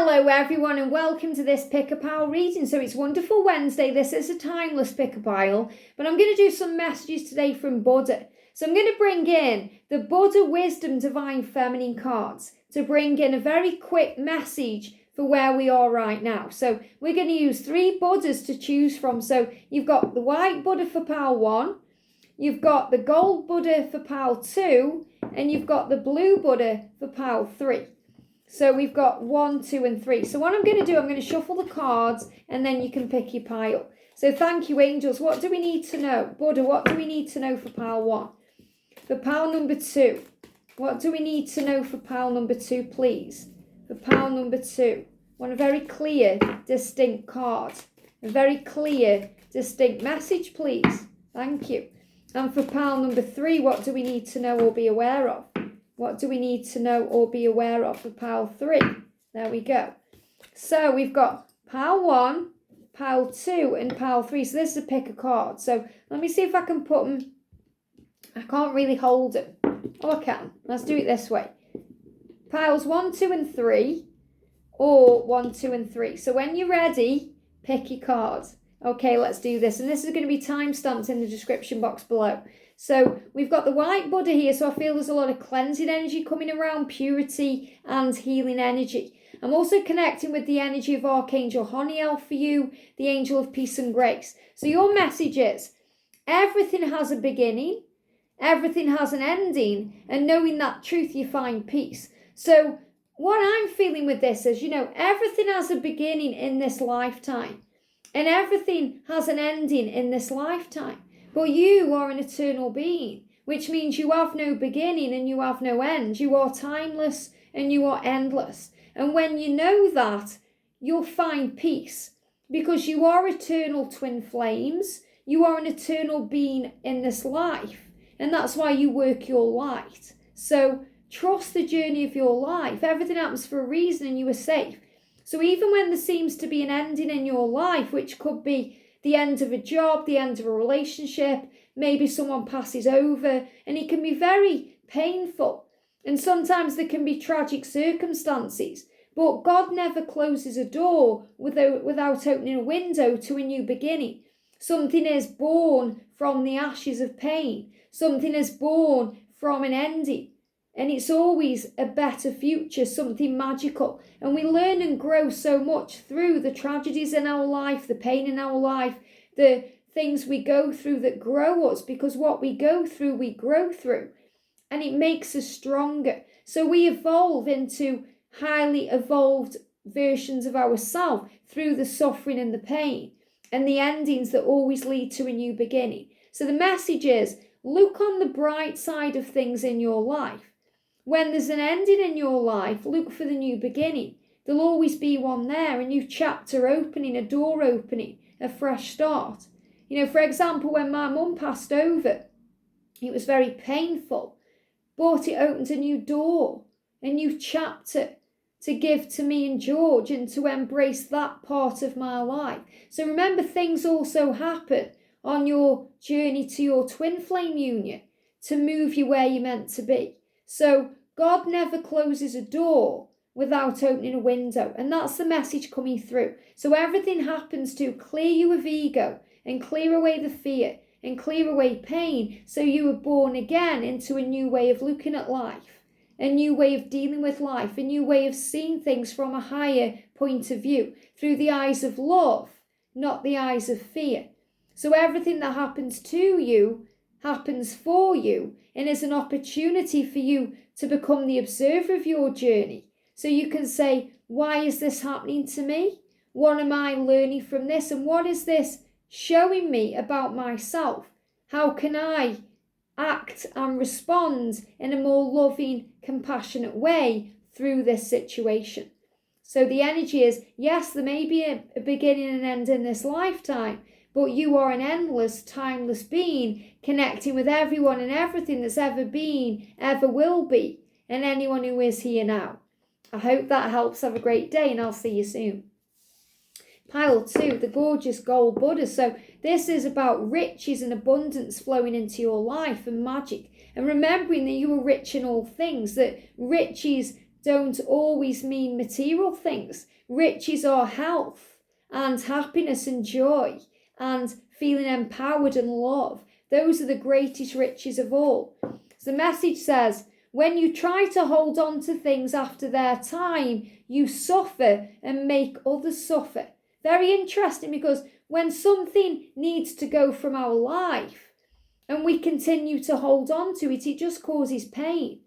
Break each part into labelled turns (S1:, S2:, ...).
S1: Hello everyone and welcome to this pick-a-pile reading. So it's Wonderful Wednesday. This is a timeless pick-a-pile, but I'm going to do some messages today from Buddah. So I'm going to bring in the Buddah Wisdom Divine Feminine cards to bring in a very quick message for where we are right now. So we're going to use 3 Buddhas to choose from. So you've got the white Buddha for pile 1, you've got the gold Buddha for pile 2, and you've got the blue Buddha for pile 3. So we've got 1, 2 and 3. So what I'm going to do, I'm going to shuffle the cards and then you can pick your pile. So thank you, angels. What do we need to know? Buddah, what do we need to know for pile 1? For pile number 2, what do we need to know for pile number 2, please? For pile number 2, I want a very clear, distinct card. A very clear, distinct message, please. Thank you. And for pile number 3, what do we need to know or be aware of? What do we need to know or be aware of for pile 3? There we go. So we've got pile 1, pile 2 and pile 3. So this is a pick a card. So let me see if I can put them. I can't really hold them. Oh, I can. Let's do it this way. Piles 1, 2 and 3 or 1, 2 and 3. So when you're ready, pick your cards. Okay, let's do this. And this is going to be timestamped in the description box below. So we've got the white Buddha here, so I feel there's a lot of cleansing energy coming around, purity and healing energy. I'm also connecting with the energy of Archangel Honiel for you, the angel of peace and grace. So your message is, everything has a beginning, everything has an ending, and knowing that truth, you find peace. So what I'm feeling with this is, everything has a beginning in this lifetime, and everything has an ending in this lifetime. But you are an eternal being, which means you have no beginning and you have no end. You are timeless and you are endless. And when you know that, you'll find peace because you are eternal twin flames. You are an eternal being in this life. And that's why you work your light. So trust the journey of your life. Everything happens for a reason and you are safe. So even when there seems to be an ending in your life, which could be the end of a job, the end of a relationship, maybe someone passes over, and it can be very painful. And sometimes there can be tragic circumstances. But God never closes a door without opening a window to a new beginning. Something is born from the ashes of pain. Something is born from an ending. And it's always a better future, something magical. And we learn and grow so much through the tragedies in our life, the pain in our life, the things we go through that grow us, because what we go through, we grow through. And it makes us stronger. So we evolve into highly evolved versions of ourselves through the suffering and the pain and the endings that always lead to a new beginning. So the message is, look on the bright side of things in your life. When there's an ending in your life, look for the new beginning. There'll always be one there, a new chapter opening, a door opening, a fresh start. For example, when my mum passed over, it was very painful, but it opened a new door, a new chapter to give to me and George and to embrace that part of my life. So remember, things also happen on your journey to your twin flame union to move you where you're meant to be. So God never closes a door without opening a window. And that's the message coming through. So everything happens to clear you of ego and clear away the fear and clear away pain. So you were born again into a new way of looking at life, a new way of dealing with life, a new way of seeing things from a higher point of view, through the eyes of love, not the eyes of fear. So everything that happens to you happens for you and is an opportunity for you to become the observer of your journey. So you can say, why is this happening to me? What am I learning from this? And what is this showing me about myself? How can I act and respond in a more loving, compassionate way through this situation? So the energy is, yes, there may be a beginning and end in this lifetime, but you are an endless, timeless being connecting with everyone and everything that's ever been, ever will be, and anyone who is here now. I hope that helps. Have a great day and I'll see you soon. Pile 2, the gorgeous gold Buddha. So this is about riches and abundance flowing into your life and magic. And remembering that you are rich in all things, that riches don't always mean material things. Riches are health and happiness and joy and feeling empowered and love. Those are the greatest riches of all. So the message says, when you try to hold on to things after their time, you suffer and make others suffer. Very interesting, because when something needs to go from our life and we continue to hold on to it, it just causes pain.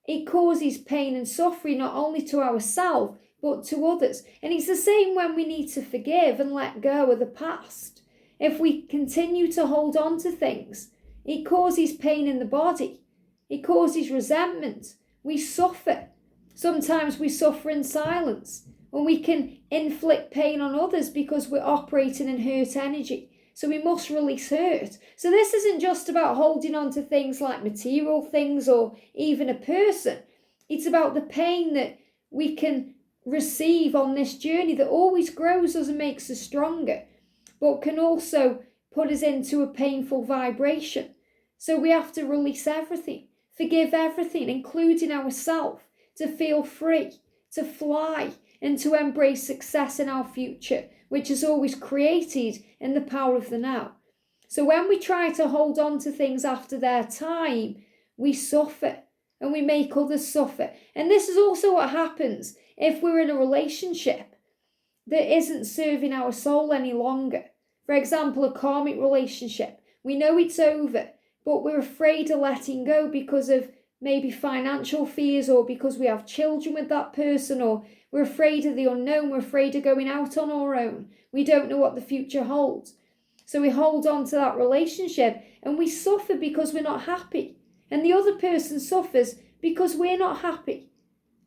S1: It causes pain and suffering not only to ourselves but to others. And it's the same when we need to forgive and let go of the past. If we continue to hold on to things, it causes pain in the body. It causes resentment. We suffer. Sometimes we suffer in silence, and we can inflict pain on others because we're operating in hurt energy. So we must release hurt. So this isn't just about holding on to things like material things or even a person. It's about the pain that we can receive on this journey that always grows us and makes us stronger, but can also put us into a painful vibration. So we have to release everything, forgive everything, including ourselves, to feel free, to fly, and to embrace success in our future, which is always created in the power of the now. So when we try to hold on to things after their time, we suffer and we make others suffer. And this is also what happens if we're in a relationship that isn't serving our soul any longer. For example, a karmic relationship. We know it's over, but we're afraid of letting go because of maybe financial fears, or because we have children with that person, or we're afraid of the unknown, we're afraid of going out on our own. We don't know what the future holds. So we hold on to that relationship and we suffer because we're not happy. And the other person suffers because we're not happy.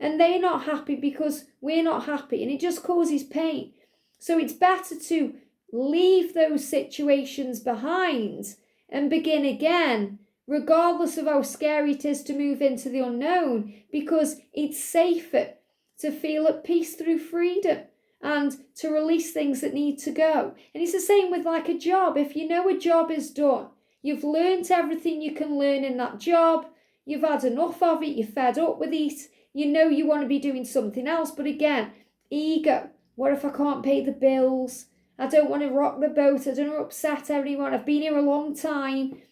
S1: And they're not happy because we're not happy. And it just causes pain. So it's better to leave those situations behind and begin again, regardless of how scary it is to move into the unknown, because it's safer to feel at peace through freedom and to release things that need to go. And it's the same with like a job. If you know a job is done, you've learned everything you can learn in that job, you've had enough of it, you're fed up with it, you know you want to be doing something else. But again, ego. What if I can't pay the bills? I don't want to rock the boat. I don't want to upset everyone. I've been here a long time.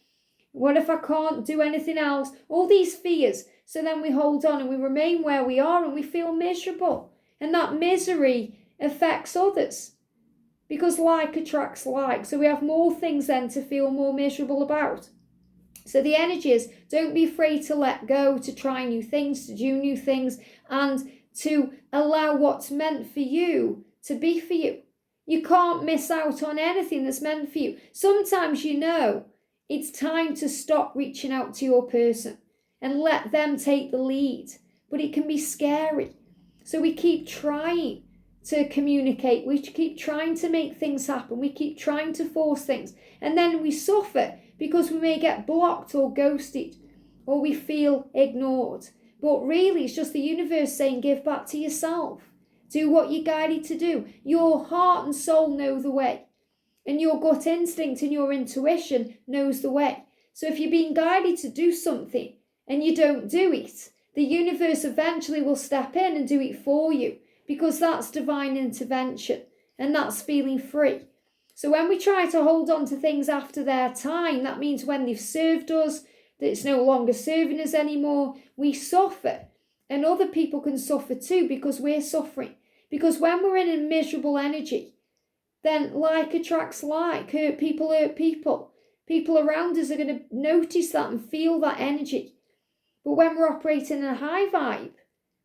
S1: What if I can't do anything else? All these fears. So then we hold on and we remain where we are and we feel miserable. And that misery affects others, because like attracts like. So we have more things then to feel more miserable about. So the energy is, don't be afraid to let go, to try new things, to do new things, and to allow what's meant for you to be for you. You can't miss out on anything that's meant for you. Sometimes you know it's time to stop reaching out to your person and let them take the lead. But it can be scary. So we keep trying to communicate. We keep trying to make things happen. We keep trying to force things. And then we suffer because we may get blocked or ghosted, or we feel ignored. But really, it's just the universe saying, give back to yourself. Do what you're guided to do. Your heart and soul know the way. And your gut instinct and your intuition knows the way. So if you're being guided to do something and you don't do it, the universe eventually will step in and do it for you, because that's divine intervention and that's feeling free. So when we try to hold on to things after their time, that means when they've served us, that it's no longer serving us anymore, we suffer. And other people can suffer too, because we're suffering. Because when we're in a miserable energy, then like attracts like. Hurt people hurt people. People around us are going to notice that and feel that energy. But when we're operating in a high vibe,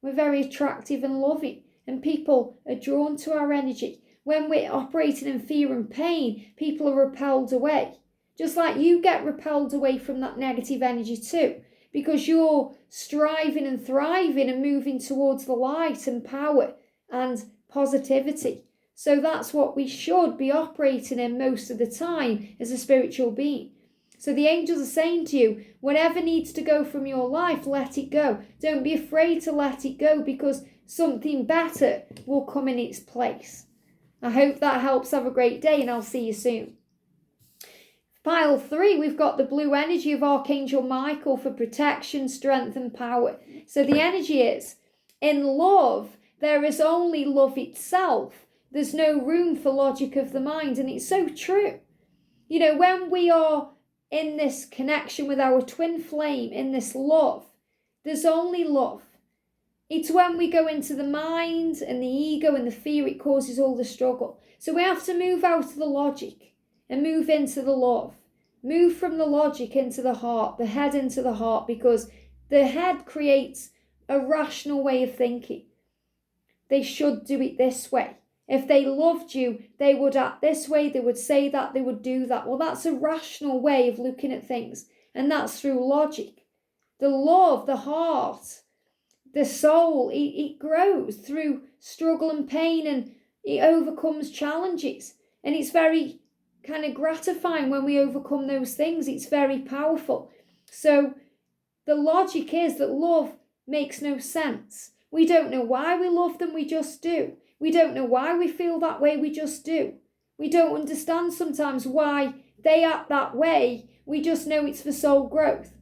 S1: we're very attractive and loving, and people are drawn to our energy. When we're operating in fear and pain, people are repelled away. Just like you get repelled away from that negative energy too, because you're striving and thriving and moving towards the light and power and positivity. So that's what we should be operating in most of the time as a spiritual being. So the angels are saying to you, whatever needs to go from your life, let it go. Don't be afraid to let it go, because something better will come in its place. I hope that helps. Have a great day, and I'll see you soon. Pile 3, we've got the blue energy of Archangel Michael for protection, strength and power. So the energy is, In love, there is only love itself. There's no room for logic of the mind. And it's so true. You know, when we are in this connection with our twin flame, in this love, there's only love. It's when we go into the mind and the ego and the fear, it causes all the struggle. So we have to move out of the logic and move into the love. Move from the logic into the heart, the head into the heart, because the head creates a rational way of thinking. They should do it this way. If they loved you, they would act this way, they would say that, they would do that. Well, that's a rational way of looking at things, and that's through logic. The love, the heart, the soul, it grows through struggle and pain, and it overcomes challenges. And it's very kind of gratifying when we overcome those things. It's very powerful. So the logic is that love makes no sense. We don't know why we love them, we just do. We don't know why we feel that way, we just do. We don't understand sometimes why they act that way. We just know it's for soul growth.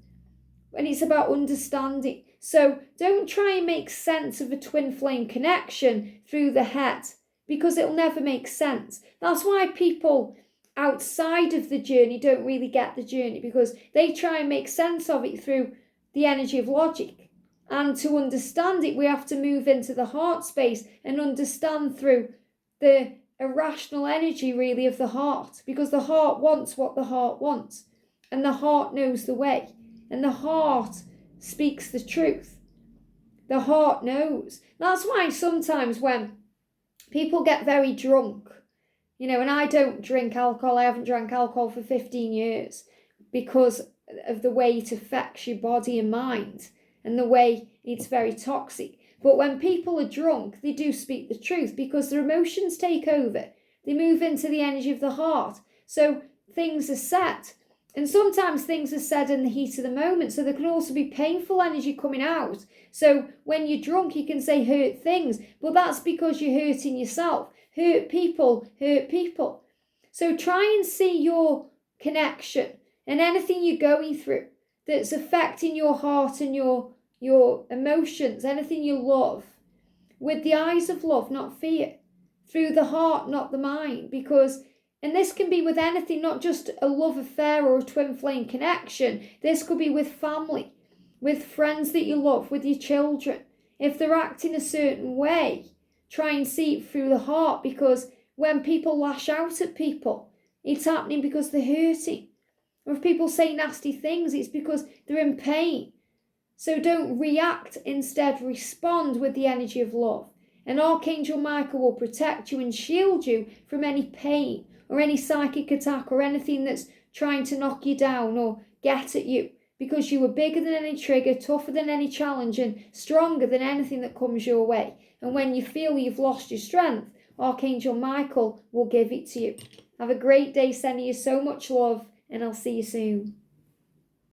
S1: And it's about understanding. So don't try and make sense of a twin flame connection through the head, because it'll never make sense. That's why people outside of the journey don't really get the journey, because they try and make sense of it through the energy of logic. And to understand it, we have to move into the heart space and understand through the irrational energy, really, of the heart. Because the heart wants what the heart wants. And the heart knows the way. And the heart speaks the truth. The heart knows. That's why sometimes when people get very drunk, you know, and I don't drink alcohol, I haven't drank alcohol for 15 years, because of the way it affects your body and mind, and the way it's very toxic. But when people are drunk, they do speak the truth, because their emotions take over. They move into the energy of the heart. So things are said. And sometimes things are said in the heat of the moment. So there can also be painful energy coming out. So when you're drunk, you can say hurt things. But that's because you're hurting yourself. Hurt people hurt people. So try and see your connection and anything you're going through that's affecting your heart and your emotions, anything you love, with the eyes of love, not fear, through the heart, not the mind. Because, and this can be with anything, not just a love affair or a twin flame connection. This could be with family, with friends that you love, with your children. If they're acting a certain way, try and see it through the heart, because when people lash out at people, it's happening because they're hurting. Or if people say nasty things, it's because they're in pain. So don't react, instead respond with the energy of love. And Archangel Michael will protect you and shield you from any pain or any psychic attack or anything that's trying to knock you down or get at you, because you are bigger than any trigger, tougher than any challenge, and stronger than anything that comes your way. And when you feel you've lost your strength, Archangel Michael will give it to you. Have a great day, sending you so much love, and I'll see you soon.